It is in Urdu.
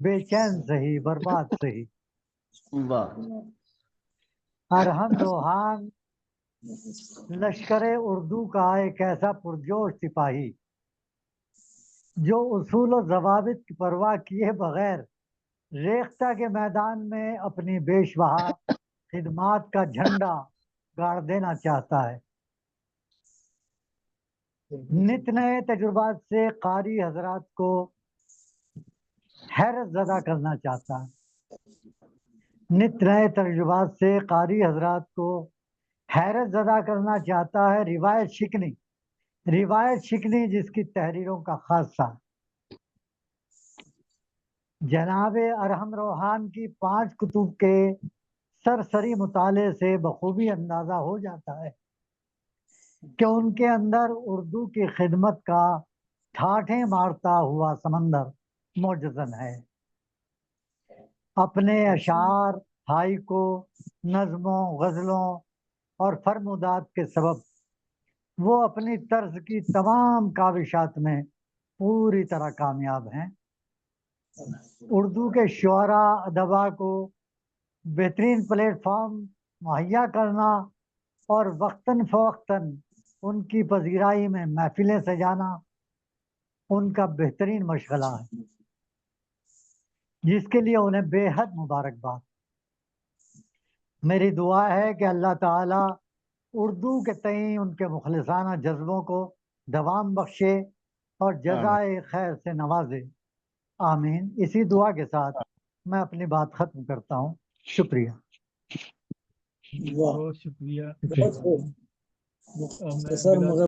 بے چین سہی برباد سہی۔ واہ ارحم روحان لشکر اردو کا ایک ایسا پرجوش سپاہی جو اصول و ضوابط کی پرواہ کیے بغیر ریختہ کے میدان میں اپنی بیش بہا خدمات کا جھنڈا گاڑ دینا چاہتا ہے۔ نت نئے تجربات سے قاری حضرات کو حیرت زدہ کرنا چاہتا ہے۔ نت نئے تجربات سے قاری حضرات کو حیرت زدہ کرنا چاہتا ہے۔ روایت شکنی جس کی تحریروں کا خاصہ جناب ارحم روحان کی 5 کتب کے سرسری مطالعے سے بخوبی اندازہ ہو جاتا ہے کہ ان کے اندر اردو کی خدمت کا ٹھاٹھیں مارتا ہوا سمندر موجزن ہے۔ اپنے اشعار، ہائیکو، نظموں، غزلوں اور فرمودات کے سبب وہ اپنی طرز کی تمام کاوشات میں پوری طرح کامیاب ہیں۔ اردو کے شعراء ادبا کو بہترین پلیٹ فارم مہیا کرنا اور وقتاً فوقتاً ان کی پذیرائی میں محفلیں سجانا ان کا بہترین مشغلہ ہے، جس کے لیے انہیں بے حد مبارکباد۔ میری دعا ہے کہ اللہ تعالیٰ اردو کے تئیں ان کے مخلصانہ جذبوں کو دوام بخشے اور جزائے خیر سے نوازے، آمین۔ اسی دعا کے ساتھ میں اپنی بات ختم کرتا ہوں۔ شکریہ۔ بہت شکریہ بہت خوب اور میں سر، بلا مگر